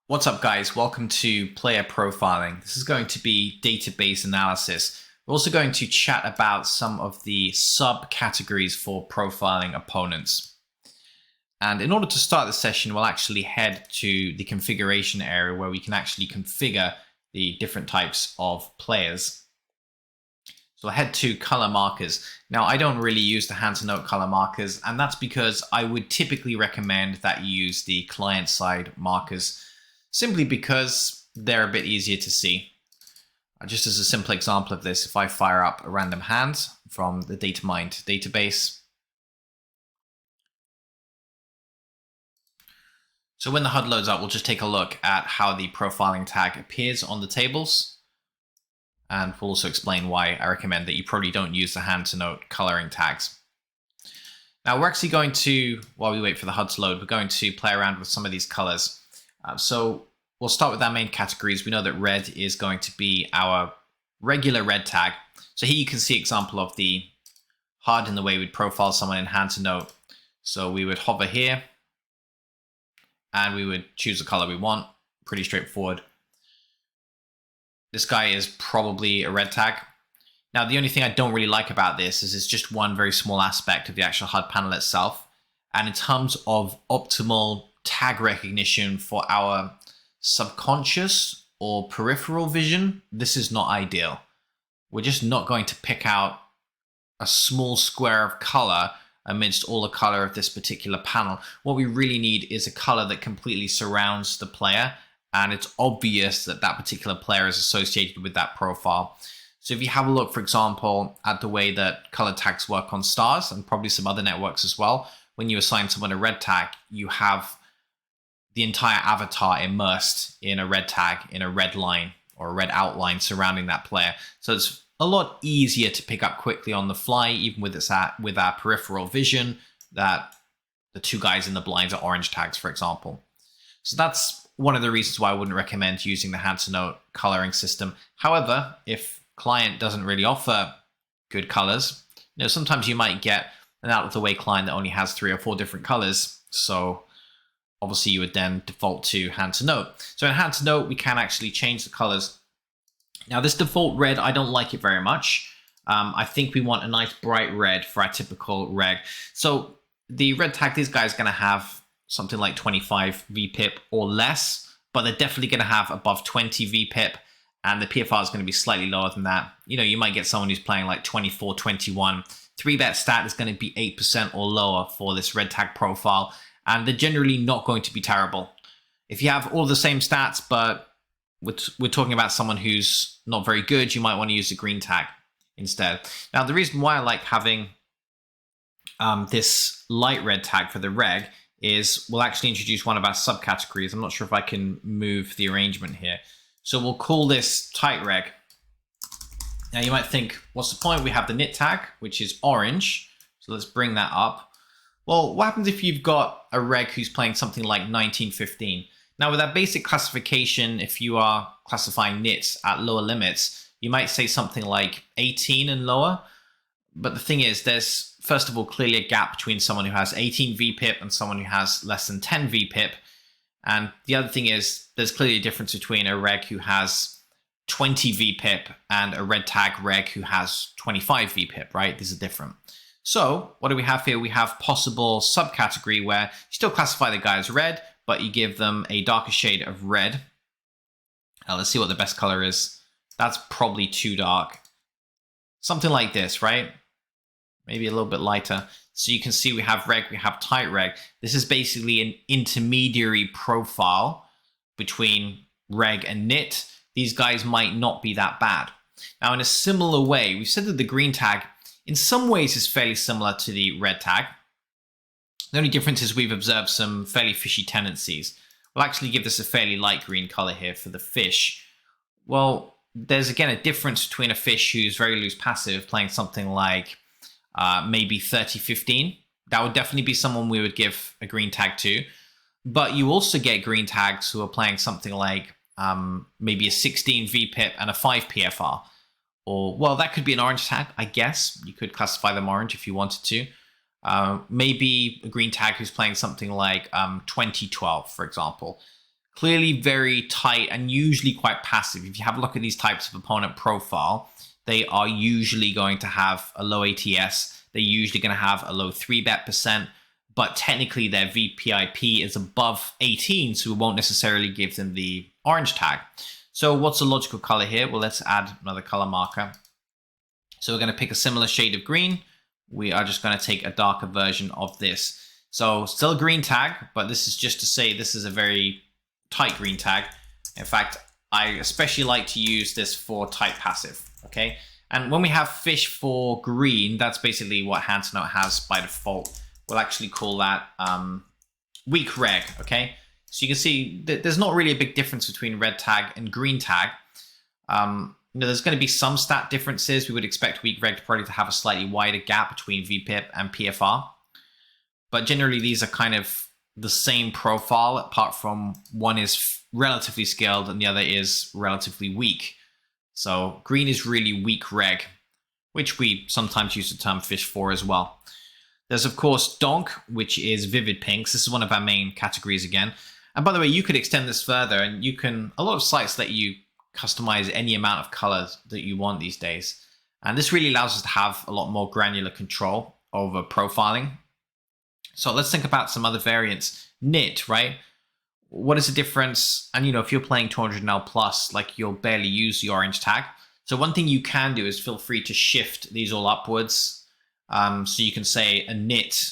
What's up, guys? Welcome to player profiling. This is going to be database analysis. We're also going to chat about some of the subcategories for profiling opponents. And in order to start the session, we'll actually head to the configuration area where we can actually configure the different types of players. So I'll head to color markers. Now, I don't really use the hand-to-note color markers, and that's because I would typically recommend that you use the client-side markers, simply because they're a bit easier to see. Just as a simple example of this, if I fire up a random hand from the data-mined database. So when the HUD loads up, we'll just take a look at how the profiling tag appears on the tables. And we'll also explain why I recommend that you probably don't use the hand-to-note coloring tags. Now we're actually going to, while we wait for the HUD to load, we're going to play around with some of these colors. So we'll start with our main categories. We know that red is going to be our regular red tag. So here you can see an example of the HUD in the way we'd profile someone in hand-to-note. So we would hover here and we would choose the color we want. Pretty straightforward. This guy is probably a red tag. Now, the only thing I don't really like about this is it's just one very small aspect of the actual HUD panel itself. And in terms of optimal tag recognition for our subconscious or peripheral vision, this is not ideal. We're just not going to pick out a small square of color amidst all the color of this particular panel. What we really need is a color that completely surrounds the player, and it's obvious that that particular player is associated with that profile. So if you have a look, for example, at the way that color tags work on stars and probably some other networks as well, when you assign someone a red tag, you have the entire avatar immersed in a red tag, in a red line or a red outline surrounding that player. So it's a lot easier to pick up quickly on the fly, even with our peripheral vision, that the two guys in the blinds are orange tags, for example. So that's one of the reasons why I wouldn't recommend using the hand-to-note coloring system. However, if client doesn't really offer good colors, sometimes you might get an out-of-the-way client that only has 3 or 4 different colors. So obviously you would then default to hand-to-note. So in hand-to-note, we can actually change the colors. Now this default red, I don't like it very much. I think we want a nice bright red for our typical reg. So the red tag, this guy is going to have something like 25 VPIP or less, but they're definitely going to have above 20 VPIP, and the PFR is going to be slightly lower than that. You might get someone who's playing like 24, 21. 3-bet stat is going to be 8% or lower for this red tag profile, and they're generally not going to be terrible. If you have all the same stats, but we're talking about someone who's not very good, you might want to use the green tag instead. Now, the reason why I like having this light red tag for the reg is we'll actually introduce one of our subcategories. I'm not sure if I can move the arrangement here. So we'll call this tight reg. Now you might think, what's the point? We have the knit tag, which is orange. So let's bring that up. Well, what happens if you've got a reg who's playing something like 1915? Now with that basic classification, if you are classifying knits at lower limits, you might say something like 18 and lower. But the thing is, there's first of all clearly a gap between someone who has 18 VPIP and someone who has less than 10 VPIP. And the other thing is, there's clearly a difference between a reg who has 20 VPIP and a red tag reg who has 25 VPIP, right? These are different. So what do we have here? We have possible subcategory where you still classify the guy as red, but you give them a darker shade of red. Now let's see what the best color is. That's probably too dark. Something like this, right? Maybe a little bit lighter. So you can see we have reg, we have tight reg. This is basically an intermediary profile between reg and knit. These guys might not be that bad. Now in a similar way, we've said that the green tag in some ways is fairly similar to the red tag. The only difference is we've observed some fairly fishy tendencies. We'll actually give this a fairly light green color here for the fish. Well, there's again a difference between a fish who's very loose passive playing something like maybe 30-15. That would definitely be someone we would give a green tag to. But you also get green tags who are playing something like maybe a 16 VPIP and a 5 PFR. Or, well, that could be an orange tag, I guess. You could classify them orange if you wanted to. Maybe a green tag who's playing something like 2012, for example. clearly very tight and usually quite passive. If you have a look at these types of opponent profile, they are usually going to have a low ATS. They're usually going to have a low 3-bet %, but technically their VPIP is above 18, so we won't necessarily give them the orange tag. So what's the logical color here? Well, let's add another color marker. So we're going to pick a similar shade of green. We are just going to take a darker version of this. So still a green tag, but this is just to say this is a very tight green tag. In fact, I especially like to use this for tight passive, okay? And when we have fish for green, that's basically what hand to note has by default. We'll actually call that weak reg, okay? So you can see that there's not really a big difference between red tag and green tag. There's going to be some stat differences. We would expect weak reg probably to have a slightly wider gap between VPIP and PFR. But generally, these are kind of the same profile, apart from one is relatively skilled and the other is relatively weak. So green is really weak reg, which we sometimes use the term fish for as well. There's, of course, Donk, which is vivid pinks. This is one of our main categories again. And by the way, you could extend this further, and you can, a lot of sites let you customize any amount of colors that you want these days. And this really allows us to have a lot more granular control over profiling. So let's think about some other variants. Knit, right? What is the difference? And if you're playing 200 plus, like you'll barely use the orange tag. So one thing you can do is feel free to shift these all upwards. So you can say a knit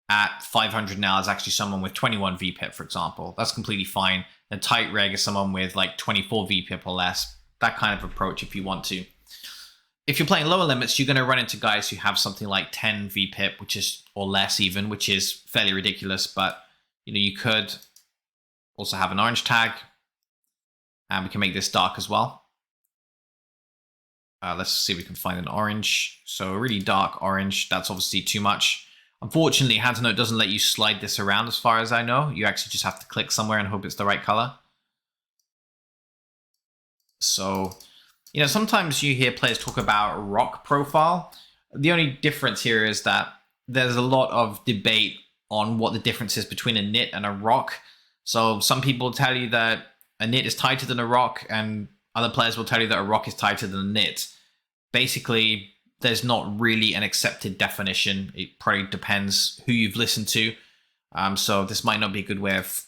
at 500 now is actually someone with 21 VPIP, for example. That's completely fine. A tight reg is someone with like 24 VPIP or less. That kind of approach if you want to. If you're playing lower limits, you're going to run into guys who have something like 10 VPIP, which is, or less even, which is fairly ridiculous. But you could also have an orange tag, and we can make this dark as well. Let's see if we can find an orange. So a really dark orange, that's obviously too much. Unfortunately, hand to note doesn't let you slide this around as far as I know. You actually just have to click somewhere and hope it's the right color. So, sometimes you hear players talk about rock profile. The only difference here is that there's a lot of debate on what the difference is between a knit and a rock. So some people tell you that a knit is tighter than a rock, and other players will tell you that a rock is tighter than a knit. Basically, there's not really an accepted definition. It probably depends who you've listened to. So this might not be a good way of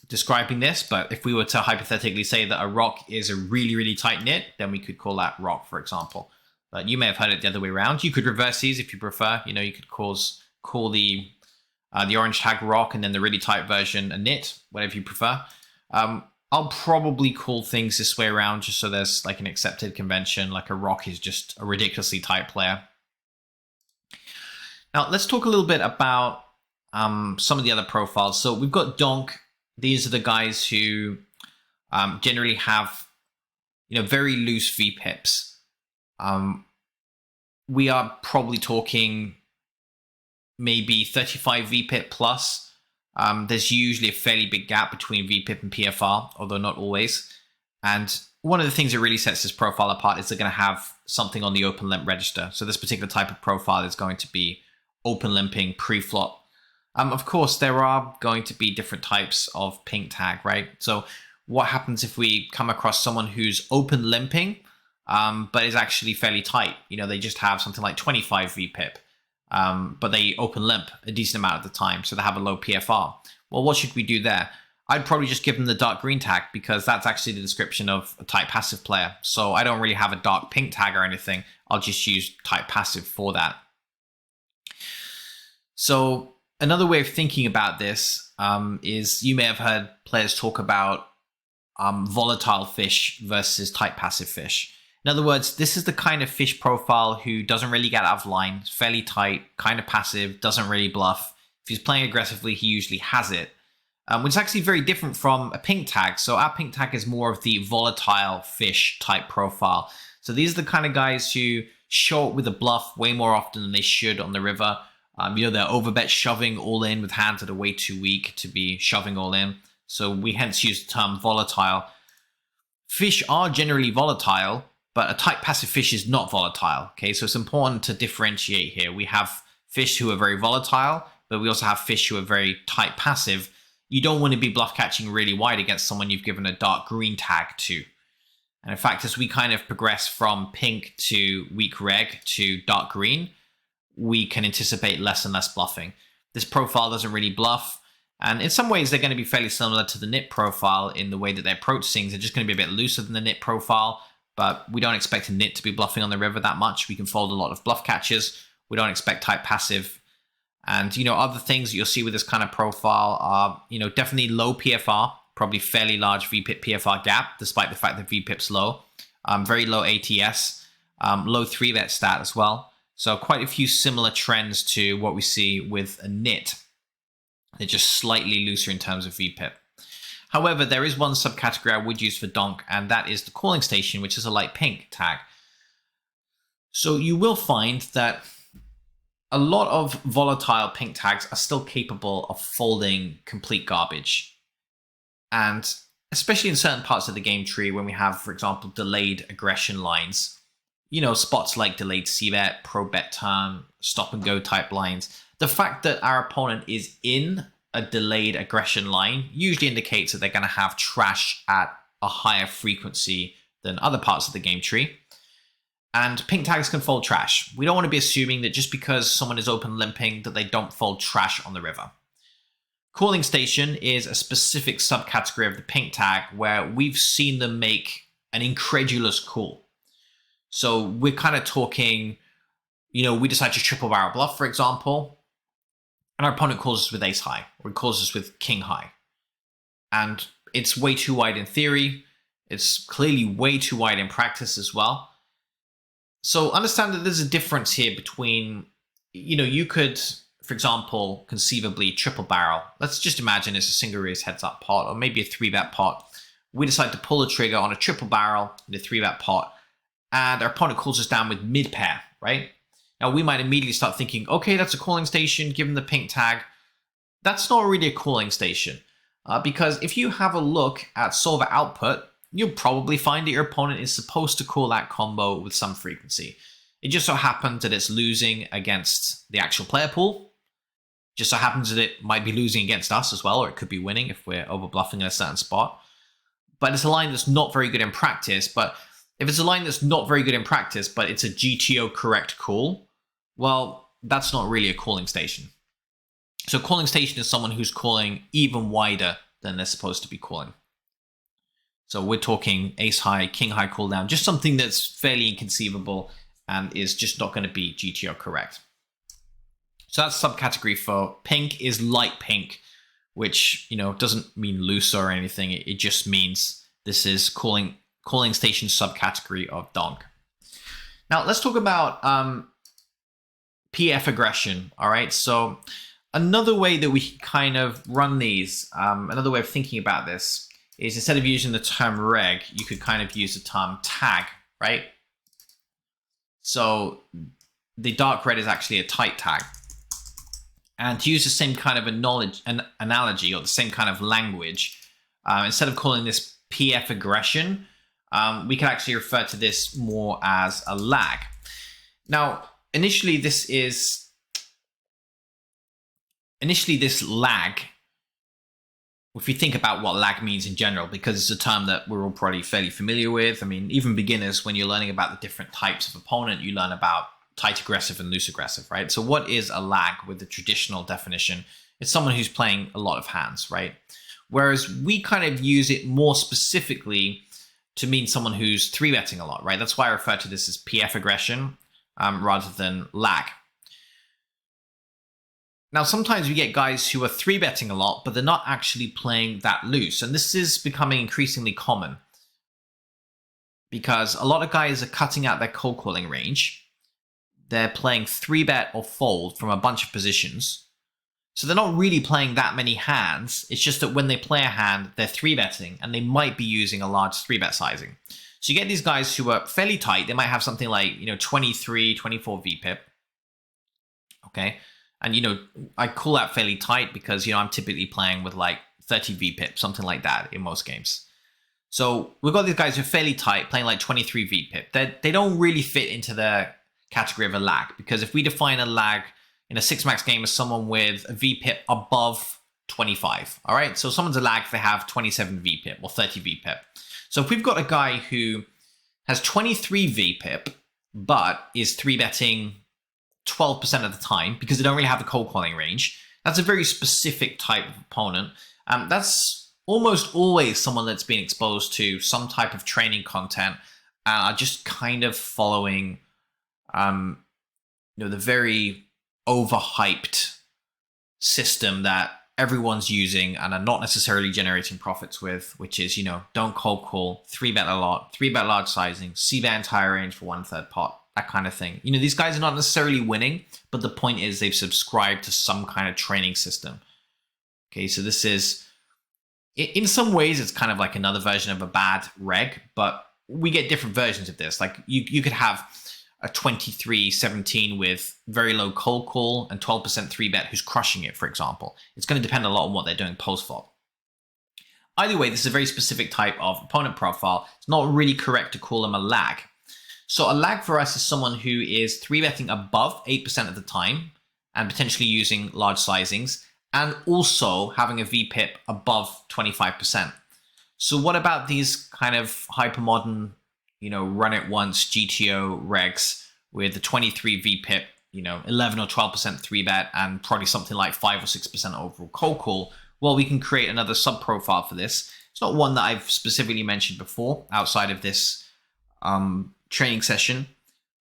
describing this, but if we were to hypothetically say that a rock is a really, really tight knit, then we could call that rock, for example. But you may have heard it the other way around. You could reverse these if you prefer. You could call the orange tag rock and then the really tight version a knit, whatever you prefer. I'll probably call things this way around just so there's like an accepted convention, like a rock is just a ridiculously tight player. Now let's talk a little bit about some of the other profiles. So we've got Donk. These are the guys who generally have very loose VPIPs. We are probably talking maybe 35 VPIP plus. There's usually a fairly big gap between VPIP and PFR, although not always. And one of the things that really sets this profile apart is they're going to have something on the open limp register. So this particular type of profile is going to be open limping pre-flop. Of course, there are going to be different types of pink tag, right? So what happens if we come across someone who's open limping, but is actually fairly tight? They just have something like 25 VPIP. But they open limp a decent amount of the time, so they have a low PFR. Well, what should we do there? I'd probably just give them the dark green tag because that's actually the description of a tight passive player. So I don't really have a dark pink tag or anything. I'll just use tight passive for that. So another way of thinking about this is you may have heard players talk about volatile fish versus tight passive fish. In other words, this is the kind of fish profile who doesn't really get out of line, fairly tight, kind of passive, doesn't really bluff. If he's playing aggressively, he usually has it, which is actually very different from a pink tag. So our pink tag is more of the volatile fish type profile. So these are the kind of guys who show up with a bluff way more often than they should on the river. They're overbet shoving all in with hands that are way too weak to be shoving all in. So we hence use the term volatile. Fish are generally volatile, but a tight passive fish is not volatile, okay? So it's important to differentiate here. We have fish who are very volatile, but we also have fish who are very tight passive. you don't want to be bluff catching really wide against someone you've given a dark green tag to. And in fact, as we kind of progress from pink to weak reg to dark green, we can anticipate less and less bluffing. This profile doesn't really bluff. And in some ways, they're going to be fairly similar to the nit profile in the way that they approach things. They're just going to be a bit looser than the nit profile, but we don't expect a nit to be bluffing on the river that much. We can fold a lot of bluff catches. We don't expect type passive. And, other things that you'll see with this kind of profile are, definitely low PFR, probably fairly large VPIP PFR gap, despite the fact that VPIP's low. Very low ATS, low 3-bet stat as well. So quite a few similar trends to what we see with a nit. They're just slightly looser in terms of VPIP. However, there is one subcategory I would use for Donk, and that is the calling station, which is a light pink tag. So you will find that a lot of volatile pink tags are still capable of folding complete garbage. And especially in certain parts of the game tree, when we have, for example, delayed aggression lines, spots like delayed c-bet, pro-bet turn, stop and go type lines, the fact that our opponent is in a delayed aggression line usually indicates that they're going to have trash at a higher frequency than other parts of the game tree. And pink tags can fold trash. We don't want to be assuming that just because someone is open limping that they don't fold trash on the river. Calling station is a specific subcategory of the pink tag where we've seen them make an incredulous call. So we're kind of talking, we decide to triple barrel bluff, for example, and our opponent calls us with ace high, or he calls us with king high. And it's way too wide in theory. It's clearly way too wide in practice as well. So understand that there's a difference here between, you could, for example, conceivably triple barrel. Let's just imagine it's a single raise heads up pot, or maybe a 3-bet pot. We decide to pull the trigger on a triple barrel in a 3-bet pot, and our opponent calls us down with mid pair, right? Now we might immediately start thinking, okay, that's a calling station, given the pink tag. That's not really a calling station, because if you have a look at solver output, you'll probably find that your opponent is supposed to call that combo with some frequency. It just so happens that it's losing against the actual player pool. Just so happens that it might be losing against us as well, or it could be winning if we're over bluffing in a certain spot. But it's a line that's not very good in practice. But if it's a line that's not very good in practice, but it's a GTO correct call, well, that's not really a calling station. So calling station is someone who's calling even wider than they're supposed to be calling. So we're talking ace high, king high call down, just something that's fairly inconceivable and is just not going to be GTO correct. So that's subcategory for pink is light pink, which, doesn't mean loose or anything. It just means this is calling station subcategory of Donk. Now let's talk about PF aggression. All right. So another way that we can kind of run these, another way of thinking about this is instead of using the term reg, you could kind of use the term tag, right? So the dark red is actually a tight tag. And to use the same kind of analogy or the same kind of language, instead of calling this PF aggression, we can actually refer to this more as a lag. Now, initially this lag, if you think about what lag means in general, because it's a term that we're all probably fairly familiar with. I mean, even beginners, when you're learning about the different types of opponent, you learn about tight aggressive and loose aggressive, right? So what is a lag with the traditional definition? It's someone who's playing a lot of hands, right? Whereas we kind of use it more specifically to mean someone who's 3-betting a lot, right? That's why I refer to this as PF aggression rather than lag. Now, sometimes we get guys who are 3-betting a lot, but they're not actually playing that loose. And this is becoming increasingly common because a lot of guys are cutting out their cold calling range. They're playing 3-bet or fold from a bunch of positions. So they're not really playing that many hands. It's just that when they play a hand, they're 3-betting and they might be using a large 3-bet sizing. So you get these guys who are fairly tight. They might have something like, 23, 24 VPIP. Okay. And, I call that fairly tight because, I'm typically playing with like 30 VPIP, something like that in most games. So we've got these guys who are fairly tight, playing like 23 VPIP. They don't really fit into the category of a lag, because if we define a lag in a 6-max game as someone with a VPIP above 25. All right, so someone's a lag if they have 27 VPIP or 30 VPIP. So if we've got a guy who has 23 VPIP, but is 3-betting 12% of the time because they don't really have the cold calling range, that's a very specific type of opponent. That's almost always someone that's been exposed to some type of training content and are just kind of following the very overhyped system that everyone's using and are not necessarily generating profits with, which is, don't cold call, 3-bet a lot, 3-bet large sizing, c-bet entire range for 1/3 pot, that kind of thing. These guys are not necessarily winning, but the point is they've subscribed to some kind of training system. Okay, so this is, in some ways, it's kind of like another version of a bad reg, but we get different versions of this. Like you could have a 23-17 with very low cold call and 12% 3-bet who's crushing it, for example. It's going to depend a lot on what they're doing post-flop. Either way, this is a very specific type of opponent profile. It's not really correct to call them a lag. So a lag for us is someone who is 3-betting above 8% of the time and potentially using large sizings and also having a VPIP above 25%. So what about these kind of hypermodern, run it once GTO regs with the 23 VPIP, 11 or 12% 3-bet and probably something like 5 or 6% overall cold call? Well, we can create another sub profile for this. It's not one that I've specifically mentioned before outside of this training session,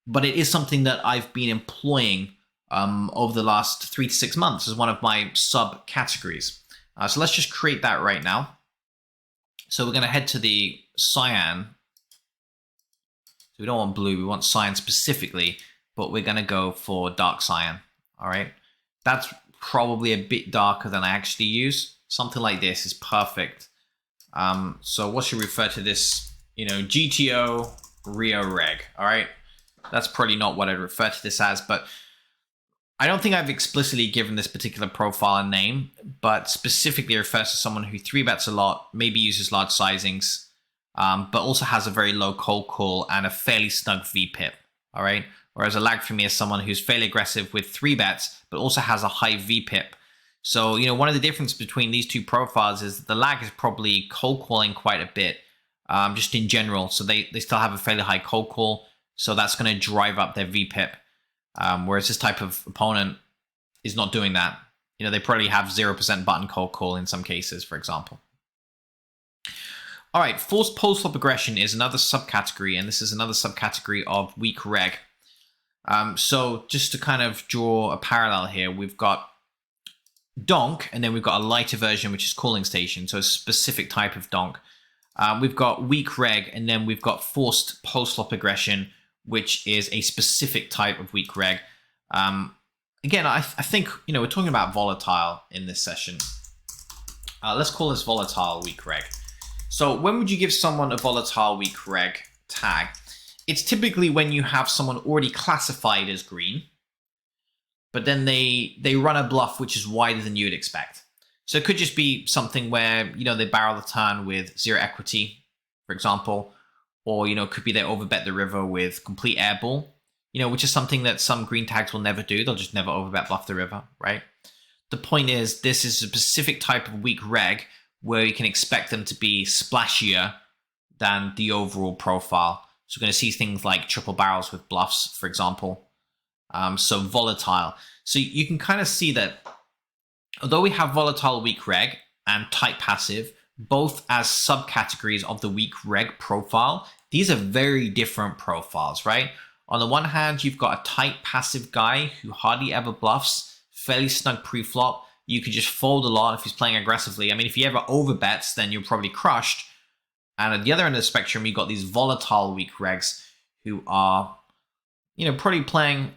but it is something that I've been employing over the last 3 to 6 months as one of my sub categories. So let's just create that right now. So we're going to head to the cyan. So we don't want blue, we want cyan specifically, but we're going to go for dark cyan. All right, that's probably a bit darker than I actually use. Something like this is perfect. So what should we refer to this? GTO Rio Reg. All right, that's probably not what I'd refer to this as, but I don't think I've explicitly given this particular profile a name, but specifically refers to someone who 3-bets a lot, maybe uses large sizings, but also has a very low cold call and a fairly snug VPIP. All right. Whereas a lag for me is someone who's fairly aggressive with 3-bets, but also has a high VPIP. So, one of the differences between these two profiles is that the lag is probably cold calling quite a bit, just in general. So they still have a fairly high cold call. So that's going to drive up their VPIP. Whereas this type of opponent is not doing that. They probably have 0% button cold call in some cases, for example. All right, forced post-flop aggression is another subcategory, and this is another subcategory of weak reg. So just to kind of draw a parallel here, we've got Donk, and then we've got a lighter version, which is calling station, so a specific type of Donk. We've got weak reg, and then we've got forced post-flop aggression, which is a specific type of weak reg. Again, I think, we're talking about volatile in this session. Let's call this volatile weak reg. So when would you give someone a volatile weak reg tag? It's typically when you have someone already classified as green, but then they run a bluff which is wider than you would expect. So it could just be something where, they barrel the turn with 0 equity, for example, or, it could be they overbet the river with complete airball, which is something that some green tags will never do. They'll just never overbet bluff the river, right? The point is, this is a specific type of weak reg where you can expect them to be splashier than the overall profile. So we're going to see things like triple barrels with bluffs, for example. So volatile. So you can kind of see that although we have volatile weak reg and tight passive, both as subcategories of the weak reg profile, these are very different profiles, right? On the one hand, you've got a tight passive guy who hardly ever bluffs, fairly snug pre-flop. You could just fold a lot if he's playing aggressively. I mean, if he ever overbets, then you're probably crushed. And at the other end of the spectrum, you've got these volatile weak regs who are, probably playing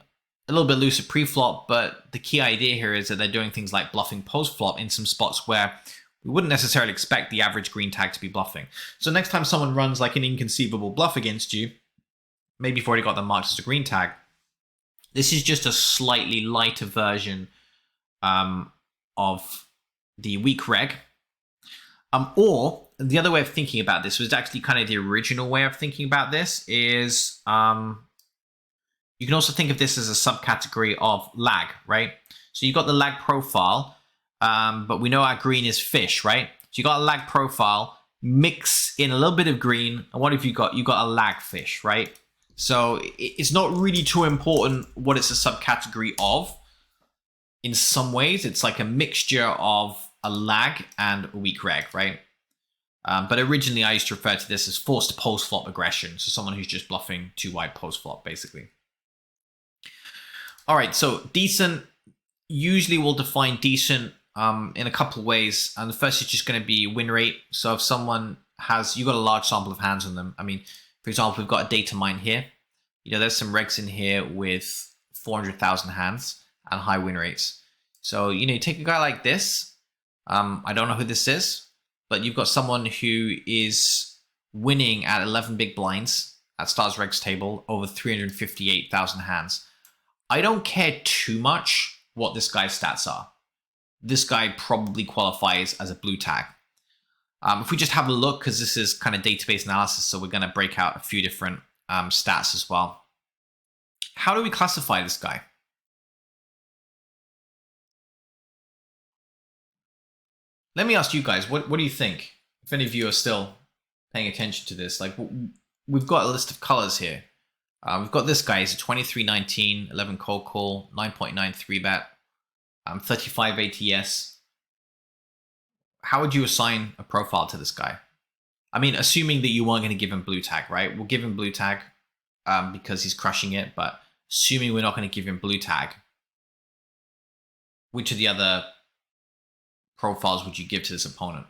a little bit looser pre-flop, but the key idea here is that they're doing things like bluffing post-flop in some spots where we wouldn't necessarily expect the average green tag to be bluffing. So next time someone runs like an inconceivable bluff against you, maybe you've already got them marked as a green tag, this is just a slightly lighter version of the weak reg. Or the other way of thinking about this was actually kind of the original way of thinking about this is you can also think of this as a subcategory of lag, right? So you've got the lag profile, But we know our green is fish, right? So you got a lag profile, mix in a little bit of green, and what have you got? You got a lag fish, right? So it's not really too important what it's a subcategory of. In some ways, it's like a mixture of a lag and a weak reg, right? But originally, I used to refer to this as forced post-flop aggression. So someone who's just bluffing too wide post-flop, basically. All right, so decent. Usually we'll define decent in a couple of ways. And the first is just going to be win rate. So if someone has, you've got a large sample of hands on them. I mean, for example, we've got a data mine here. You know, there's some regs in here with 400,000 hands and high win rates. So, you know, you take a guy like this. I don't know who this is, but you've got someone who is winning at 11 big blinds at Stars Regs table over 358,000 hands. I don't care too much what this guy's stats are. This guy probably qualifies as a blue tag. If we just have a look, because this is kind of database analysis, so we're going to break out a few different stats as well. How do we classify this guy? Let me ask you guys, what do you think? If any of you are still paying attention to this, like we've got a list of colors here. We've got this guy, he's a 23-19, 11 cold call, 9.93 bet, 35 ATS. How would you assign a profile to this guy? I mean, assuming that you weren't going to give him blue tag, right? We'll give him blue tag because he's crushing it, but assuming we're not going to give him blue tag, which of the other profiles would you give to this opponent?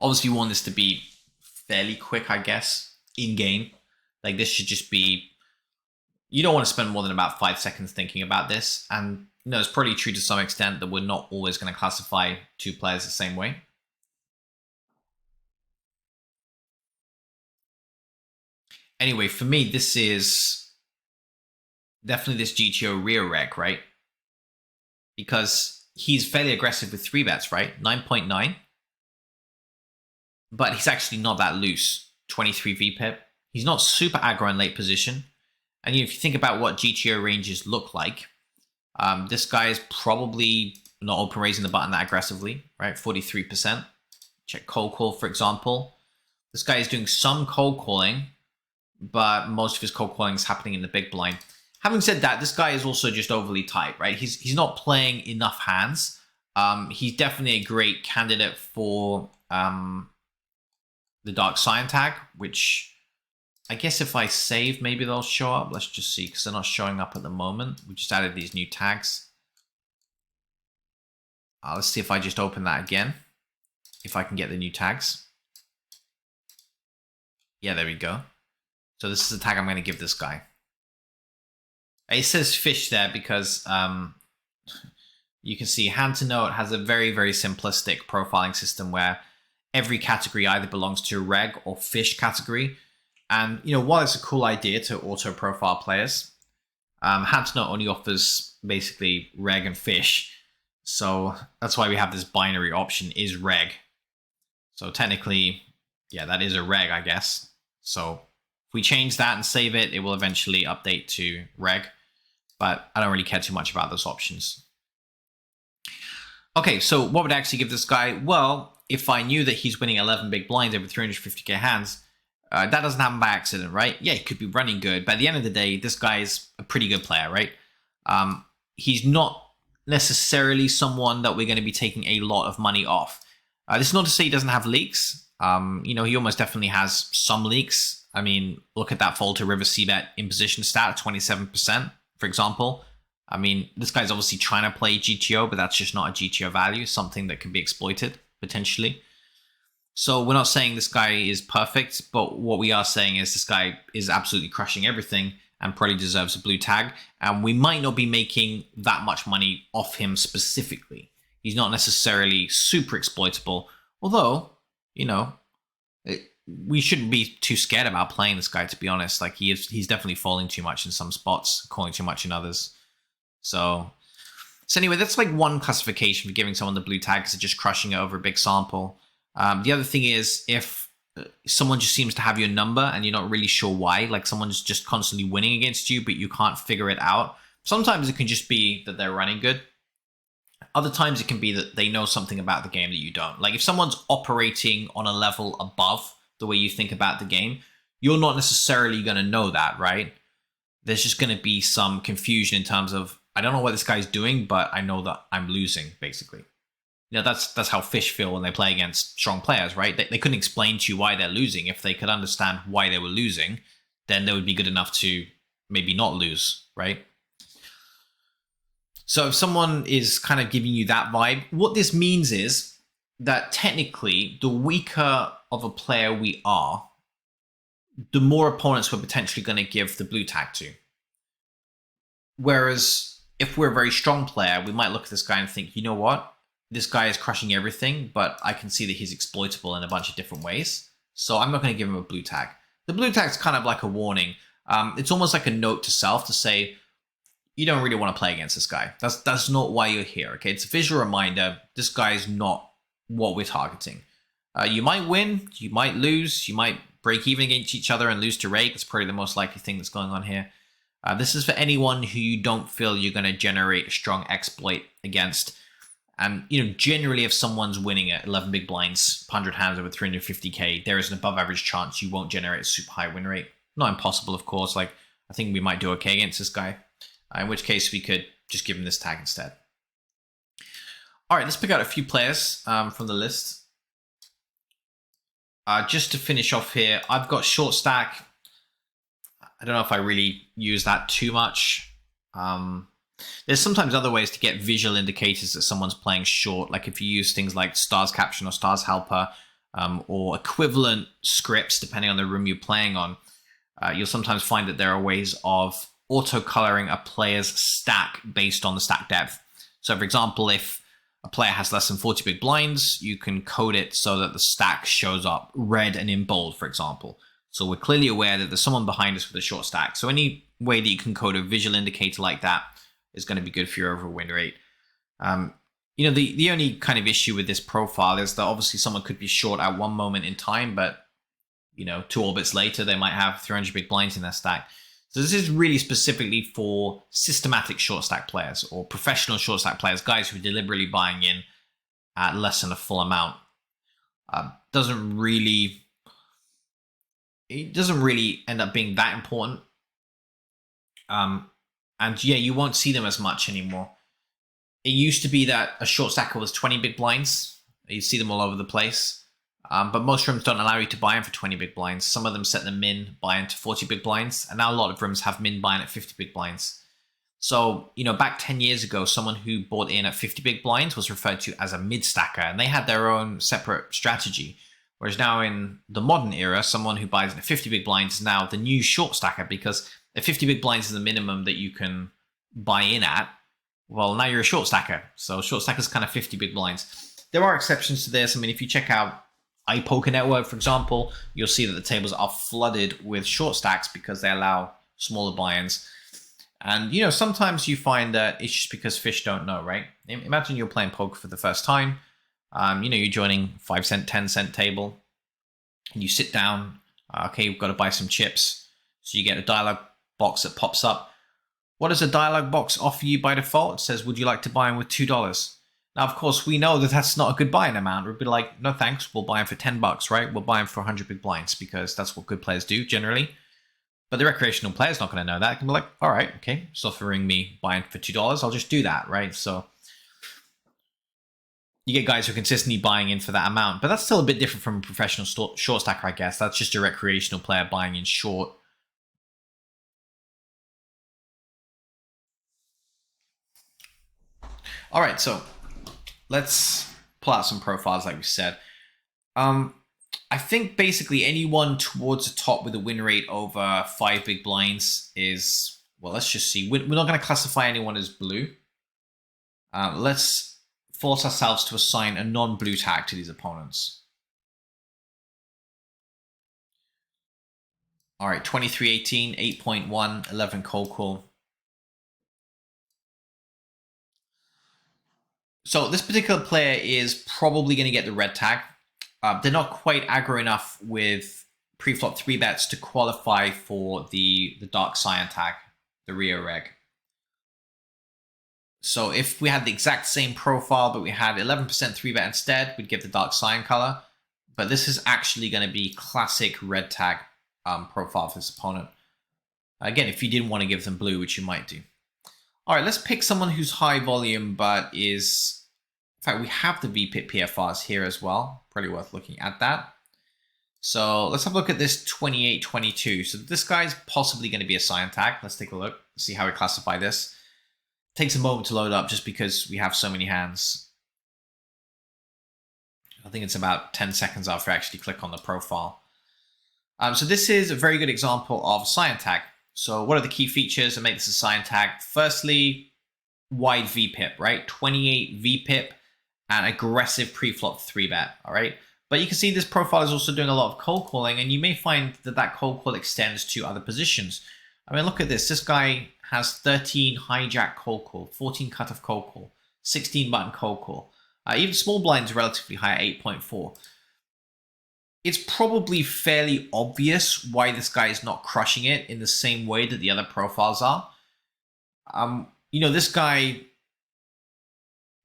Obviously, you want this to be fairly quick, I guess, in game. Like this should just be, you don't want to spend more than about 5 seconds thinking about this. And you know, it's probably true to some extent that we're not always going to classify two players the same way. Anyway, for me, this is definitely this GTO rear reg, right? Because he's fairly aggressive with 3 bets, right? 9.9. But he's actually not that loose. 23 VPIP. He's not super aggro in late position. And you know, if you think about what GTO ranges look like, this guy is probably not open raising the button that aggressively, right? 43%. Check cold call, for example. This guy is doing some cold calling, but most of his cold calling is happening in the big blind. Having said that, this guy is also just overly tight, right? He's not playing enough hands. He's definitely a great candidate for the Dark Cyan tag, which I guess if I save, maybe they'll show up. Let's just see, because they're not showing up at the moment. We just added these new tags. Let's see if I just open that again, if I can get the new tags. Yeah, there we go. So this is the tag I'm going to give this guy. It says fish there because you can see hand to note has a very, very simplistic profiling system where every category either belongs to a reg or fish category. And, you know, while it's a cool idea to auto-profile players, hand to note only offers basically reg and fish. So that's why we have this binary option is reg. So technically, yeah, that is a reg, I guess. So if we change that and save it, it will eventually update to reg. But I don't really care too much about those options. Okay, so what would I actually give this guy? Well, if I knew that he's winning 11 big blinds over 350k hands, that doesn't happen by accident, right? Yeah, he could be running good, but at the end of the day, this guy is a pretty good player, right? He's not necessarily someone that we're going to be taking a lot of money off. This is not to say he doesn't have leaks. You know, he almost definitely has some leaks. I mean, look at that fold to river c-bet in position stat, 27%, for example. I mean, this guy's obviously trying to play GTO, but that's just not a GTO value, something that can be exploited potentially. So we're not saying this guy is perfect, but what we are saying is this guy is absolutely crushing everything and probably deserves a blue tag. And we might not be making that much money off him specifically. He's not necessarily super exploitable, although, you know, we shouldn't be too scared about playing this guy, to be honest. Like he's definitely falling too much in some spots, calling too much in others. So anyway, that's like one classification for giving someone the blue tag because they're just crushing it over a big sample. The other thing is if someone just seems to have your number and you're not really sure why. Like someone's just constantly winning against you, but you can't figure it out. Sometimes it can just be that they're running good. Other times it can be that they know something about the game that you don't. Like if someone's operating on a level above the way you think about the game, you're not necessarily going to know that, right? There's just going to be some confusion in terms of, I don't know what this guy's doing, but I know that I'm losing, basically. You know, that's how fish feel when they play against strong players, right? They couldn't explain to you why they're losing. If they could understand why they were losing, then they would be good enough to maybe not lose, right? So if someone is kind of giving you that vibe, what this means is that technically, the weaker of a player we are, the more opponents we're potentially going to give the blue tag to. Whereas if we're a very strong player, we might look at this guy and think, you know what? This guy is crushing everything, but I can see that he's exploitable in a bunch of different ways. So I'm not going to give him a blue tag. The blue tag is kind of like a warning. It's almost like a note to self to say, you don't really want to play against this guy. That's not why you're here, okay? It's a visual reminder. This guy is not what we're targeting. You might win, you might lose, you might break even against each other and lose to rate. That's probably the most likely thing that's going on here. This is for anyone who you don't feel you're going to generate a strong exploit against. And, you know, generally if someone's winning at 11 big blinds, 100 hands over 350k, there is an above average chance you won't generate a super high win rate. Not impossible, of course. Like, I think we might do okay against this guy. In which case we could just give him this tag instead. All right, let's pick out a few players from the list. Just to finish off here, I've got short stack. I don't know if I really use that too much. There's sometimes other ways to get visual indicators that someone's playing short, like if you use things like stars caption or stars helper, or equivalent scripts, depending on the room you're playing on. You'll sometimes find that there are ways of auto-coloring a player's stack based on the stack depth. So for example, if a player has less than 40 big blinds, you can code it so that the stack shows up red and in bold, for example. So we're clearly aware that there's someone behind us with a short stack. So any way that you can code a visual indicator like that is going to be good for your overall win rate. You know, the only kind of issue with this profile is that obviously someone could be short at one moment in time, but, you know, 2 orbits later, they might have 300 big blinds in their stack. So this is really specifically for systematic short stack players or professional short stack players, guys who are deliberately buying in at less than a full amount. It doesn't really end up being that important. And yeah, you won't see them as much anymore. It used to be that a short stacker was 20 big blinds. You see them all over the place. But most rooms don't allow you to buy in for 20 big blinds. Some of them set the min buy-in to 40 big blinds. And now a lot of rooms have min buy-in at 50 big blinds. So, you know, back 10 years ago, someone who bought in at 50 big blinds was referred to as a mid-stacker. And they had their own separate strategy. Whereas now in the modern era, someone who buys in at 50 big blinds is now the new short stacker, because at 50 big blinds is the minimum that you can buy in at. Well, now you're a short stacker. So short stacker's kind of 50 big blinds. There are exceptions to this. I mean, if you check out iPoker Network, for example, you'll see that the tables are flooded with short stacks because they allow smaller buy-ins. And, you know, sometimes you find that it's just because fish don't know, right? Imagine you're playing poker for the first time. You know, you're joining 5 cent, 10 cent table. And you sit down. Okay, you've got to buy some chips. So you get a dialog box that pops up. What does a dialog box offer you by default? It says, would you like to buy in with $2? Now, of course, we know that that's not a good buying amount. We'd be like, no thanks, we'll buy them for $10, right? We'll buy them for 100 big blinds because that's what good players do generally. But the recreational player's not going to know that. It can be like, all right, okay, it's offering me buying for $2. I'll just do that, right? So you get guys who are consistently buying in for that amount. But that's still a bit different from a professional short stacker, I guess. That's just a recreational player buying in short. All right, so let's pull out some profiles like we said. I think basically anyone towards the top with a win rate over 5 big blinds is, well, let's just see. We're not going to classify anyone as blue. Let's force ourselves to assign a non-blue tag to these opponents. All right, 2318, 8.1, 11 cold call. So this particular player is probably going to get the red tag. they're not quite aggro enough with pre-flop 3-bets to qualify for the dark cyan tag, the Rio reg. So if we had the exact same profile, but we had 11% 3-bet instead, we'd give the dark cyan color. But this is actually going to be classic red tag profile for this opponent. Again, if you didn't want to give them blue, which you might do. All right, let's pick someone who's high volume, but is... In fact, we have the VPIP PFRs here as well. Pretty worth looking at that. So let's have a look at this 2822. So this guy's possibly going to be a cyan tag. Let's take a look, see how we classify this. Takes a moment to load up just because we have so many hands. I think it's about 10 seconds after I actually click on the profile. So this is a very good example of a cyan tag. So what are the key features that make this a cyan tag? Firstly, wide VPIP, right? 28 VPIP and aggressive pre-flop 3-bet, all right? But you can see this profile is also doing a lot of cold calling, and you may find that that cold call extends to other positions. I mean, look at this. This guy has 13 hijack cold call, 14 cutoff cold call, 16 button cold call. Even small blinds are relatively high at 8.4. It's probably fairly obvious why this guy is not crushing it in the same way that the other profiles are. You know, this guy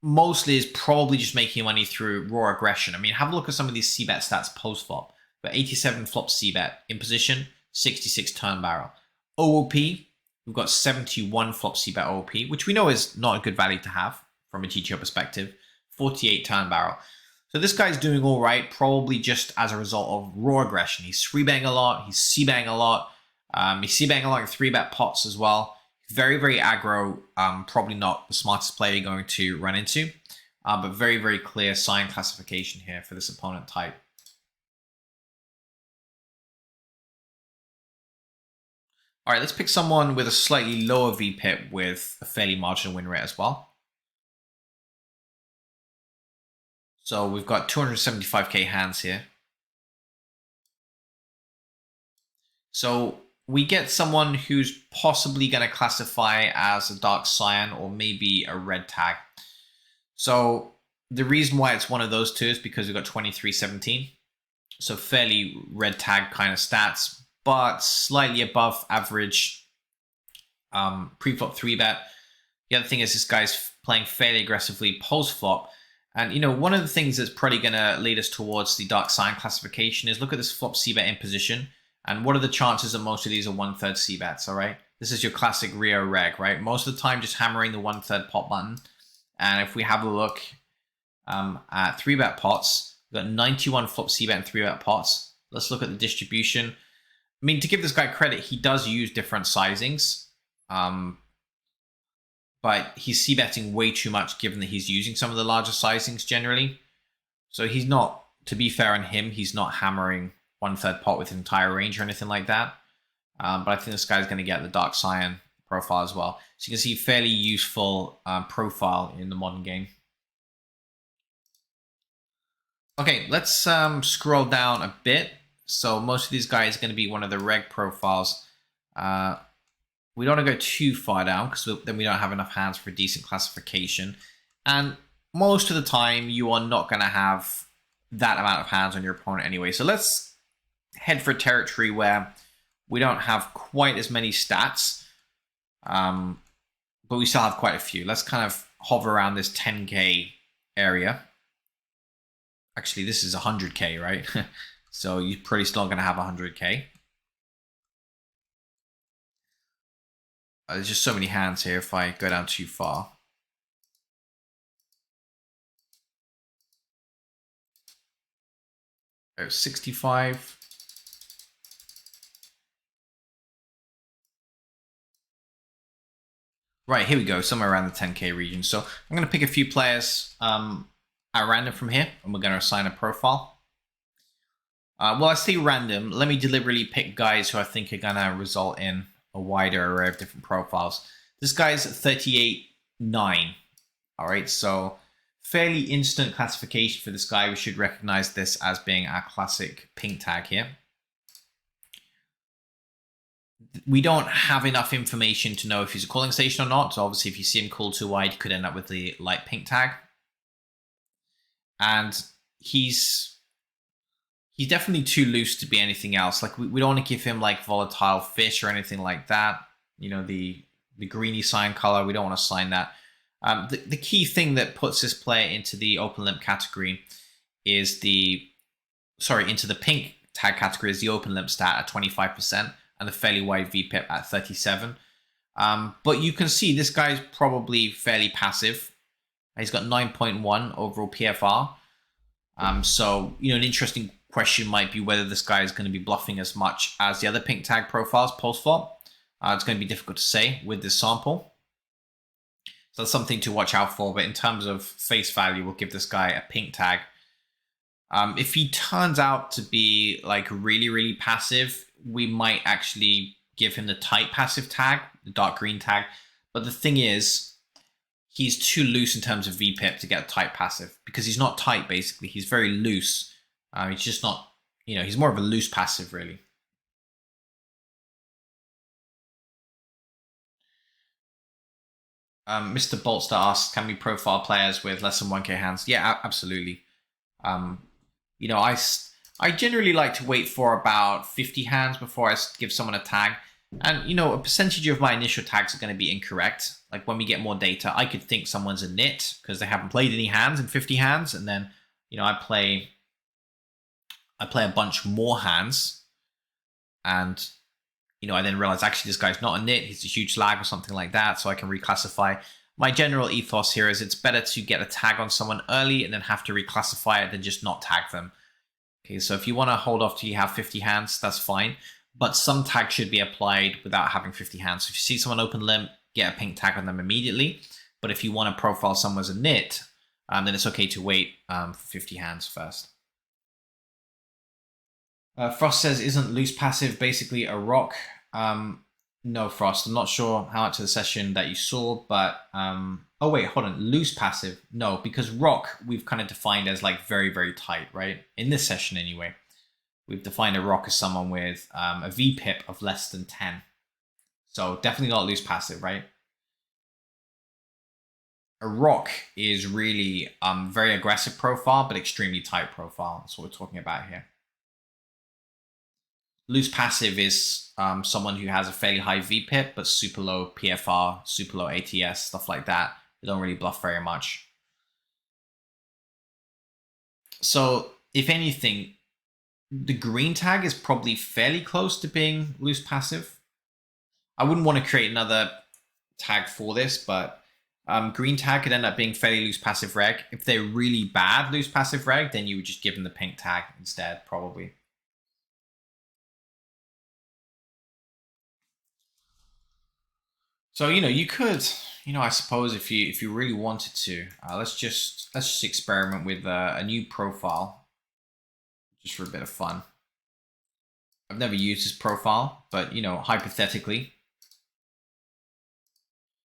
mostly is probably just making money through raw aggression. I mean, have a look at some of these c-bet stats post-flop. But 87 flop c-bet in position, 66 turn barrel. OOP, we've got 71 flop c-bet OOP, which we know is not a good value to have from a GTO perspective. 48 turn barrel. So this guy's doing all right, probably just as a result of raw aggression. He's 3-betting a lot, he's c-betting a lot, he's c-betting a lot in 3-bet pots as well. Very, very aggro, probably not the smartest player you're going to run into, but very, very clear cyan classification here for this opponent type. All right, let's pick someone with a slightly lower VPIP with a fairly marginal win rate as well. So we've got 275k hands here. So we get someone who's possibly going to classify as a dark cyan or maybe a red tag. So the reason why it's one of those two is because we've got 2317. So fairly red tag kind of stats, but slightly above average pre-flop 3-bet. The other thing is this guy's playing fairly aggressively post-flop. And, you know, one of the things that's probably going to lead us towards the dark cyan classification is look at this flop c-bet in position. And what are the chances that most of these are 1/3 c-bets, all right? This is your classic Rio reg, right? Most of the time, just hammering the 1/3 pot button. And if we have a look at 3-bet pots, we've got 91 flop c-bet and 3-bet pots. Let's look at the distribution. I mean, to give this guy credit, he does use different sizings. But he's c-betting way too much given that he's using some of the larger sizings generally. So he's not, to be fair on him, he's not hammering 1/3 pot with entire range or anything like that. But I think this guy's going to get the dark cyan profile as well. So you can see fairly useful profile in the modern game. Okay, let's scroll down a bit. So most of these guys are going to be one of the reg profiles. We don't want to go too far down because then we don't have enough hands for a decent classification. And most of the time, you are not going to have that amount of hands on your opponent anyway. So let's head for territory where we don't have quite as many stats, but we still have quite a few. Let's kind of hover around this 10k area. Actually, this is 100k, right? So you're pretty still going to have 100k. There's just so many hands here if I go down too far. Oh, 65. Right, here we go, somewhere around the 10k region. So I'm going to pick a few players at random from here, and we're going to assign a profile. Well, I say random. Let me deliberately pick guys who I think are going to result in a wider array of different profiles. This guy's 38.9. All right, so fairly instant classification for this guy. We should recognize this as being our classic pink tag here. We don't have enough information to know if he's a calling station or not. So obviously, if you see him call too wide, you could end up with the light pink tag. And he's he's definitely too loose to be anything else. Like we don't want to give him like volatile fish or anything like that. You know, the greeny sign color, we don't want to sign that. The key thing that puts this player into the open limp category is into the pink tag category is the open limp stat at 25% and the fairly wide VPIP at 37. But you can see this guy's probably fairly passive. He's got 9.1 overall PFR. So, you know, an interesting question might be whether this guy is going to be bluffing as much as the other pink tag profiles post-flop. It's going to be difficult to say with this sample. So that's something to watch out for. But in terms of face value, we'll give this guy a pink tag. If he turns out to be like really, really passive, we might actually give him the tight passive tag, the dark green tag. But the thing is, he's too loose in terms of VPIP to get a tight passive because he's not tight, basically. He's very loose. He's just not, you know, he's more of a loose passive, really. Mr. Bolster asks, can we profile players with less than 1k hands? Yeah, absolutely. You know, I generally like to wait for about 50 hands before I give someone a tag. And, you know, a percentage of my initial tags are going to be incorrect. Like when we get more data, I could think someone's a nit because they haven't played any hands in 50 hands. And then, you know, I play a bunch more hands. And, you know, I then realize actually this guy's not a nit. He's a huge lag or something like that. So I can reclassify. My general ethos here is it's better to get a tag on someone early and then have to reclassify it than just not tag them. Okay, so if you want to hold off till you have 50 hands, that's fine. But some tag should be applied without having 50 hands. So if you see someone open limp, get a pink tag on them immediately. But if you want to profile someone as a nit, then it's okay to wait for 50 hands first. Frost says, isn't loose passive basically a rock? No, Frost. I'm not sure how much of the session that you saw, but... oh, wait, hold on. Loose passive. No, because rock we've kind of defined as like very, very tight, right? In this session anyway. We've defined a rock as someone with a VPIP of less than 10. So definitely not loose passive, right? A rock is really very aggressive profile, but extremely tight profile. That's what we're talking about here. Loose passive is someone who has a fairly high VPIP, but super low PFR, super low ATS, stuff like that. They don't really bluff very much. So if anything, the green tag is probably fairly close to being loose passive. I wouldn't want to create another tag for this, but green tag could end up being fairly loose passive reg. If they're really bad loose passive reg, then you would just give them the pink tag instead, probably. So, you know, you could, you know, I suppose if you really wanted to, let's just experiment with a new profile. Just for a bit of fun. I've never used this profile, but, you know, hypothetically,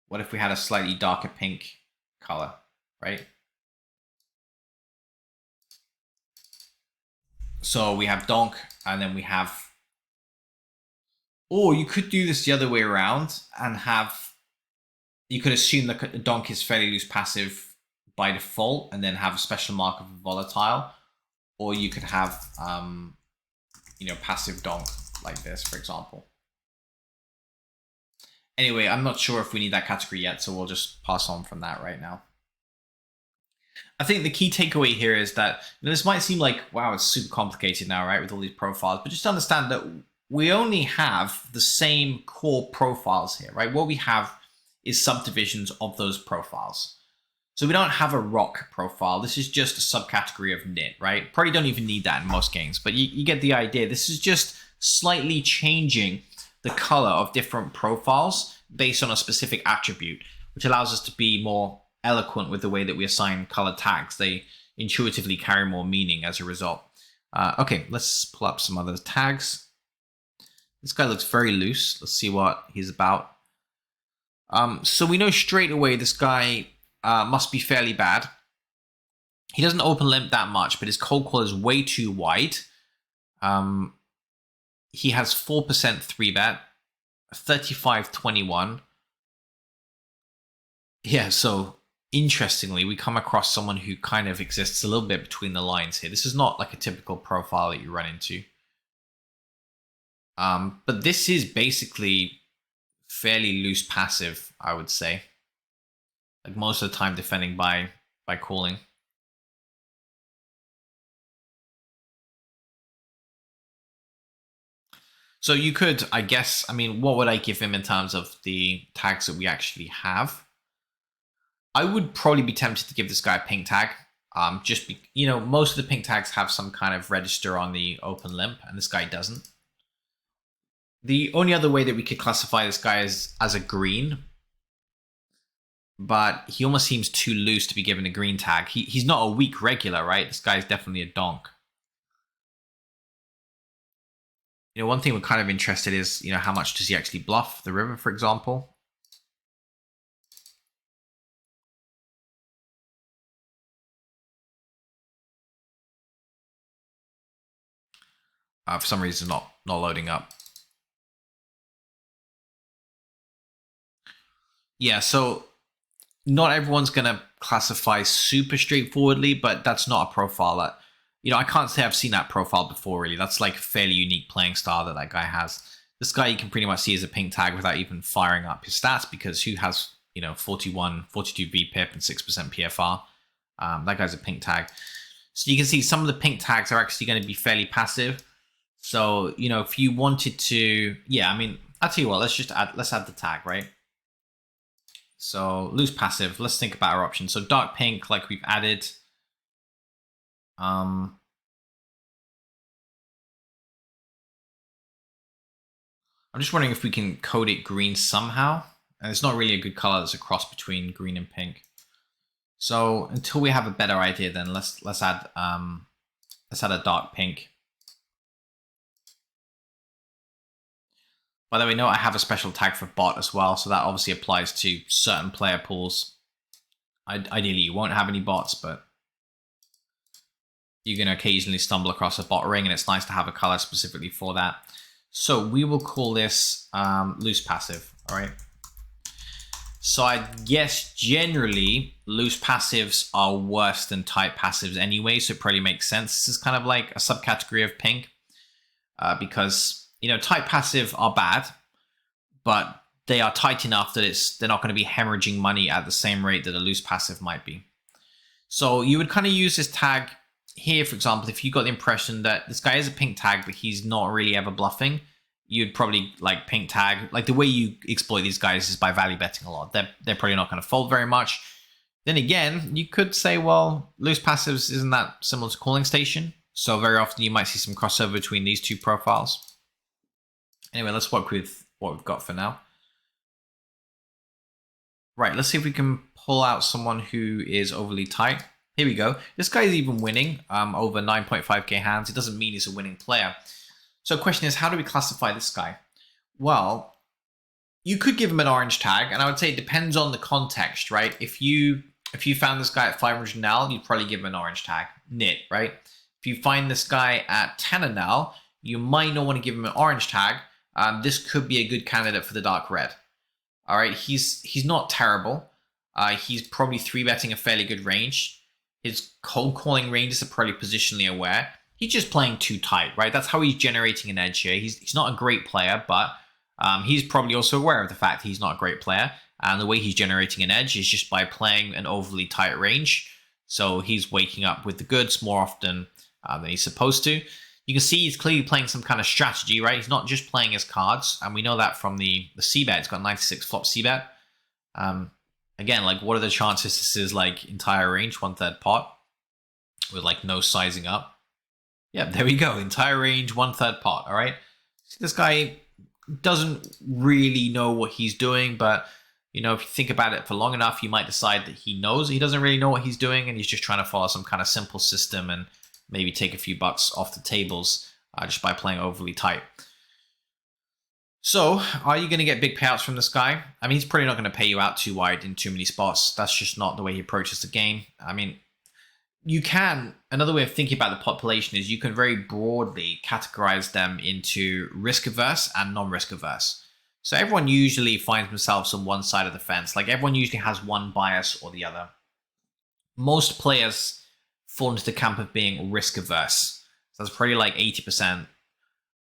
what if we had a slightly darker pink color, right? So we have Donk, and then we have... Or you could do this the other way around and have... You could assume that Donk is fairly loose passive by default, and then have a special mark of Volatile. Or you could have, you know, passive Donk like this, for example. Anyway, I'm not sure if we need that category yet, so we'll just pass on from that right now. I think the key takeaway here is that, you know, this might seem like, wow, it's super complicated now, right, with all these profiles, but just understand that we only have the same core profiles here, right? What we have is subdivisions of those profiles. So we don't have a rock profile. This is just a subcategory of nit, right? Probably don't even need that in most games, but you get the idea. This is just slightly changing the color of different profiles based on a specific attribute, which allows us to be more eloquent with the way that we assign color tags. They intuitively carry more meaning as a result. Okay, let's pull up some other tags. This guy looks very loose. Let's see what he's about. So we know straight away this guy must be fairly bad. He doesn't open limp that much, but his cold call is way too wide. He has 4% 3-bet, 35-21. Yeah, so interestingly, we come across someone who kind of exists a little bit between the lines here. This is not like a typical profile that you run into. But this is basically fairly loose passive, I would say. Like most of the time defending by calling. So you could, I guess, I mean, what would I give him in terms of the tags that we actually have? I would probably be tempted to give this guy a pink tag. Most of the pink tags have some kind of register on the open limp, and this guy doesn't. The only other way that we could classify this guy is as a green, but he almost seems too loose to be given a green tag. He's not a weak regular, right? This guy is definitely a donk. One thing we're kind of interested is, how much does he actually bluff the river, for example? For some reason, not loading up. Yeah, so not everyone's going to classify super straightforwardly, but that's not a profile that, I can't say I've seen that profile before, really. That's like a fairly unique playing style that guy has. This guy you can pretty much see as a pink tag without even firing up his stats, because who has, 41, 42 VPIP and 6% PFR? That guy's a pink tag. So you can see some of the pink tags are actually going to be fairly passive. So, if you wanted to, I'll tell you what, let's add the tag, right? So loose passive, let's think about our options. So dark pink, like we've added. I'm just wondering if we can code it green somehow. And it's not really a good color. There's a cross between green and pink. So until we have a better idea, then let's add a dark pink. By the way, note I have a special tag for bot as well, so that obviously applies to certain player pools. Ideally, you won't have any bots, but you're going to occasionally stumble across a bot ring, and it's nice to have a color specifically for that. So we will call this loose passive, all right? So I guess generally loose passives are worse than tight passives anyway, so it probably makes sense. This is kind of like a subcategory of pink because, tight passive are bad, but they are tight enough that they're not going to be hemorrhaging money at the same rate that a loose passive might be. So you would kind of use this tag here, for example, if you got the impression that this guy is a pink tag, but he's not really ever bluffing, you'd probably like pink tag. Like the way you exploit these guys is by value betting a lot. They're probably not going to fold very much. Then again, you could say, well, loose passives isn't that similar to calling station. So very often you might see some crossover between these two profiles. Anyway, let's work with what we've got for now. Right, let's see if we can pull out someone who is overly tight. Here we go. This guy is even winning over 9.5k hands. It doesn't mean he's a winning player. So the question is, how do we classify this guy? Well, you could give him an orange tag, and I would say it depends on the context, right? If you found this guy at 500 NAL, you'd probably give him an orange tag, nit, right? If you find this guy at 10 NAL, you might not want to give him an orange tag. This could be a good candidate for the dark red. All right, he's not terrible. He's probably 3-betting a fairly good range. His cold calling ranges are probably positionally aware. He's just playing too tight, right? That's how he's generating an edge here. He's not a great player, but he's probably also aware of the fact he's not a great player. And the way he's generating an edge is just by playing an overly tight range. So he's waking up with the goods more often than he's supposed to. You can see he's clearly playing some kind of strategy, right? He's not just playing his cards. And we know that from the c-bet. He's got 96 flop c-bet. Again, like, what are the chances this is like entire range, 1/3 pot with like no sizing up? Yeah, there we go. Entire range, 1/3 pot. All right. This guy doesn't really know what he's doing, but if you think about it for long enough, you might decide that he knows he doesn't really know what he's doing, and he's just trying to follow some kind of simple system and maybe take a few bucks off the tables just by playing overly tight. So, are you going to get big payouts from this guy? I mean, he's probably not going to pay you out too wide in too many spots. That's just not the way he approaches the game. I mean, you can, another way of thinking about the population is you can very broadly categorize them into risk averse and non-risk averse. So everyone usually finds themselves on one side of the fence. Like everyone usually has one bias or the other. Most players fall into the camp of being risk averse. So that's probably like 80%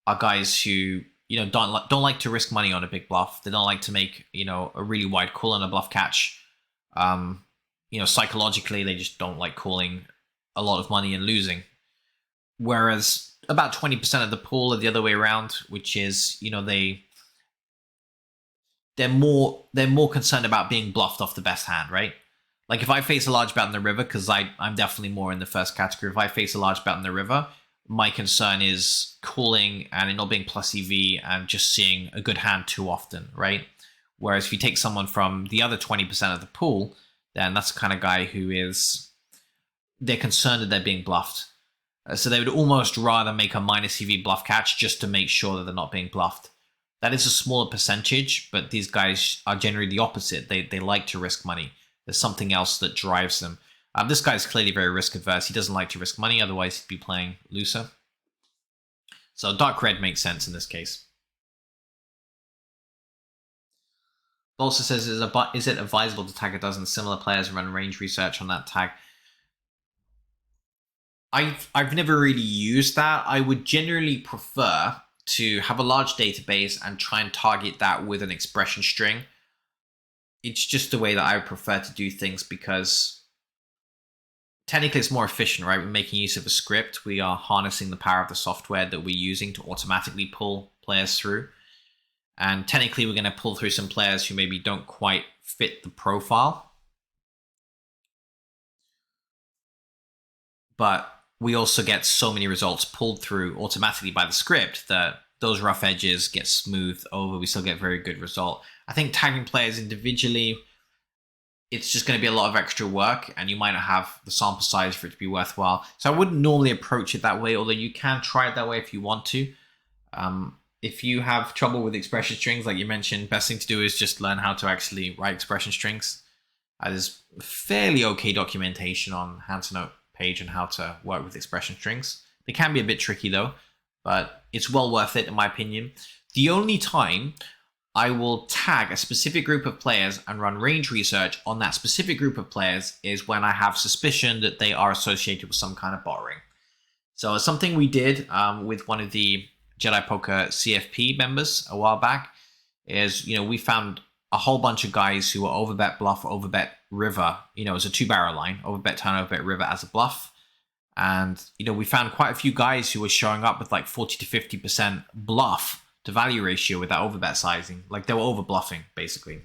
are guys who don't like to risk money on a big bluff. They don't like to make a really wide call on a bluff catch. Psychologically they just don't like calling a lot of money and losing. Whereas about 20% of the pool are the other way around, which is they're more concerned about being bluffed off the best hand, right? Like if I face a large bet in the river, because I'm definitely more in the first category. If I face a large bet in the river, my concern is calling and it not being plus EV and just seeing a good hand too often, right? Whereas if you take someone from the other 20% of the pool, then that's the kind of guy who they're concerned that they're being bluffed. So they would almost rather make a minus EV bluff catch just to make sure that they're not being bluffed. That is a smaller percentage, but these guys are generally the opposite. They like to risk money. There's something else that drives them. This guy's clearly very risk averse. He doesn't like to risk money, otherwise he'd be playing looser. So dark red makes sense in this case. Also says, is it advisable to tag a dozen similar players and run range research on that tag? I've never really used that. I would generally prefer to have a large database and try and target that with an expression string. It's just the way that I would prefer to do things, because technically it's more efficient, right? We're making use of a script. We are harnessing the power of the software that we're using to automatically pull players through. And technically we're going to pull through some players who maybe don't quite fit the profile. But we also get so many results pulled through automatically by the script that those rough edges get smoothed over. We still get very good result. I think tagging players individually, it's just going to be a lot of extra work, and you might not have the sample size for it to be worthwhile. So I wouldn't normally approach it that way, although you can try it that way if you want to. If you have trouble with expression strings, like you mentioned, best thing to do is just learn how to actually write expression strings. There's fairly okay documentation on Hand to Note page on how to work with expression strings. They can be a bit tricky though, but it's well worth it in my opinion. The only time I will tag a specific group of players and run range research on that specific group of players is when I have suspicion that they are associated with some kind of borrowing. So something we did with one of the Jedi Poker CFP members a while back is, we found a whole bunch of guys who were overbet bluff, overbet river, as a 2-barrel line, overbet turn, overbet river as a bluff. And, we found quite a few guys who were showing up with like 40 to 50% bluff to value ratio with that overbet sizing. Like they were over bluffing basically.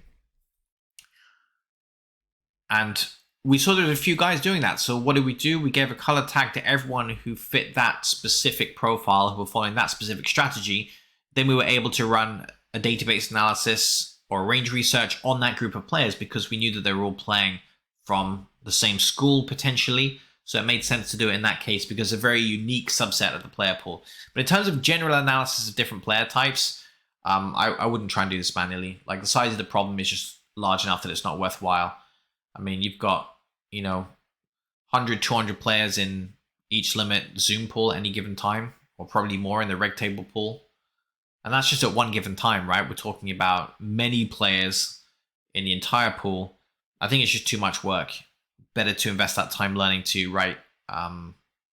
And we saw there was a few guys doing that. So what did we do? We gave a color tag to everyone who fit that specific profile, who were following that specific strategy. Then we were able to run a database analysis or range research on that group of players, because we knew that they were all playing from the same school potentially. So it made sense to do it in that case because it's a very unique subset of the player pool. But in terms of general analysis of different player types, I wouldn't try and do this manually. Like the size of the problem is just large enough that it's not worthwhile. I mean, you've got, 100, 200 players in each limit Zoom pool at any given time, or probably more in the reg table pool. And that's just at one given time, right? We're talking about many players in the entire pool. I think it's just too much work. Better to invest that time learning to write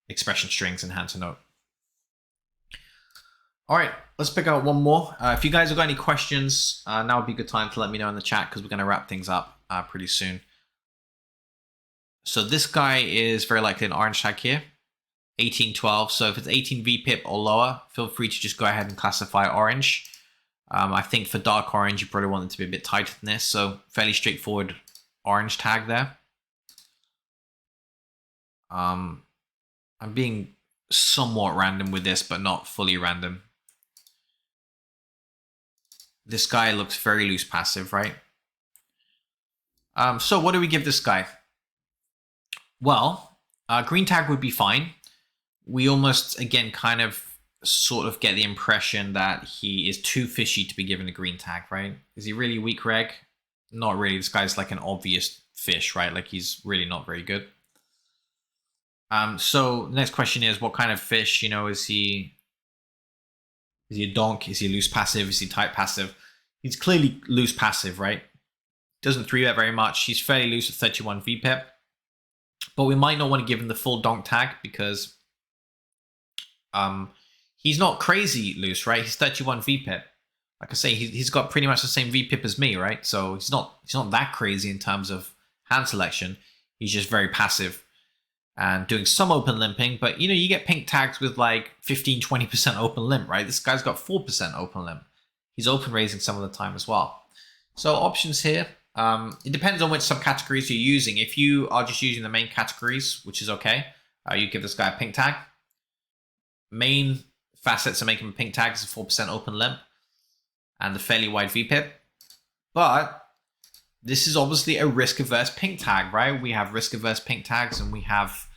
expression strings in Hand to Note. All right, let's pick out one more. If you guys have got any questions, now would be a good time to let me know in the chat, because we're going to wrap things up pretty soon. So this guy is very likely an orange tag here, 1812. So if it's 18 VPIP or lower, feel free to just go ahead and classify orange. I think for dark orange, you probably want it to be a bit tighter than this. So fairly straightforward orange tag there. I'm being somewhat random with this, but not fully random. This guy looks very loose passive, right? So what do we give this guy? Well, green tag would be fine. We almost, again, kind of sort of get the impression that he is too fishy to be given a green tag, right? Is he really weak reg? Not really. This guy's like an obvious fish, right? Like he's really not very good. So the next question is, what kind of fish, is he a donk? Is he loose passive? Is he tight passive? He's clearly loose passive, right? Doesn't 3-bet very much. He's fairly loose at 31 VPIP. But we might not want to give him the full donk tag because he's not crazy loose, right? He's 31 VPIP. Like I say, he's got pretty much the same VPIP as me, right? So he's not that crazy in terms of hand selection. He's just very passive and doing some open limping. But, you get pink tags with like 15-20% open limp, right? This guy's got 4% open limp. He's open raising some of the time as well. So options here. It depends on which subcategories you're using. If you are just using the main categories, which is okay, you give this guy a pink tag. Main facets are making him pink tags, 4% open limp, and the fairly wide VPIP. But this is obviously a risk-averse pink tag, right? We have risk-averse pink tags, and we have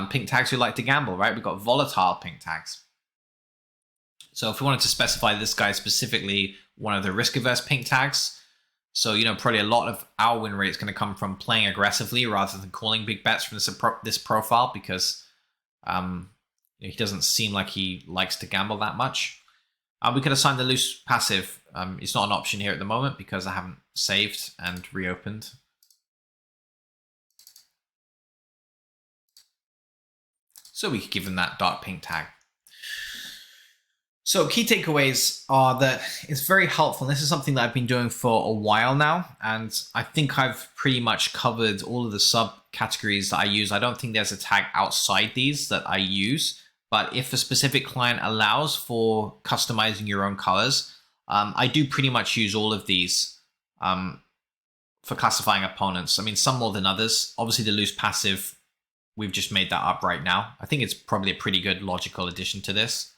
pink tags who like to gamble, right? We've got volatile pink tags. So if we wanted to specify this guy specifically, one of the risk-averse pink tags, so, probably a lot of our win rate is going to come from playing aggressively rather than calling big bets from this profile because he doesn't seem like he likes to gamble that much. We could assign the loose passive. It's not an option here at the moment because I haven't saved and reopened. So we could give him that dark pink tag. So key takeaways are that it's very helpful. This is something that I've been doing for a while now, and I think I've pretty much covered all of the subcategories that I use. I don't think there's a tag outside these that I use, but if a specific client allows for customizing your own colors, I do pretty much use all of these for classifying opponents. I mean, some more than others. Obviously, the loose passive, we've just made that up right now. I think it's probably a pretty good logical addition to this.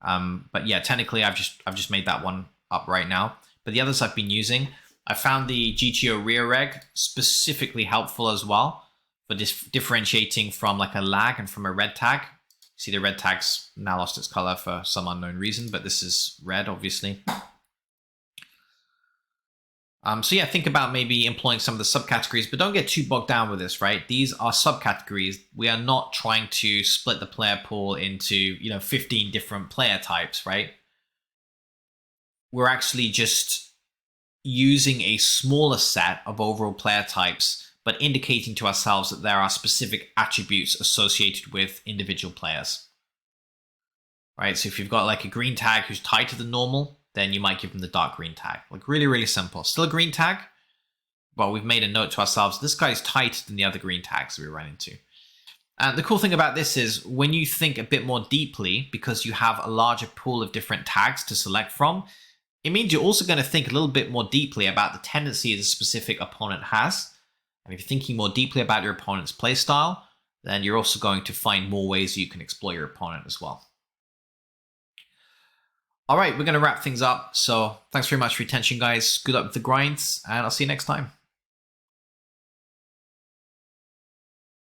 But yeah, technically I've just made that one up right now. But the others I've been using, I found the GTO rear reg specifically helpful as well for differentiating from like a lag and from a red tag. See, the red tag's now lost its color for some unknown reason, but this is red, obviously. So yeah, think about maybe employing some of the subcategories, but don't get too bogged down with this, right? These are subcategories. We are not trying to split the player pool into, 15 different player types, right? We're actually just using a smaller set of overall player types, but indicating to ourselves that there are specific attributes associated with individual players, right? So if you've got like a green tag who's tighter than normal, then you might give them the dark green tag. Like really, really simple. Still a green tag, but we've made a note to ourselves, this guy's tighter than the other green tags we run into. And the cool thing about this is when you think a bit more deeply, because you have a larger pool of different tags to select from, it means you're also going to think a little bit more deeply about the tendencies a specific opponent has. And if you're thinking more deeply about your opponent's playstyle, then you're also going to find more ways you can exploit your opponent as well. All right, we're going to wrap things up. So thanks very much for your attention, guys. Good luck with the grinds, and I'll see you next time.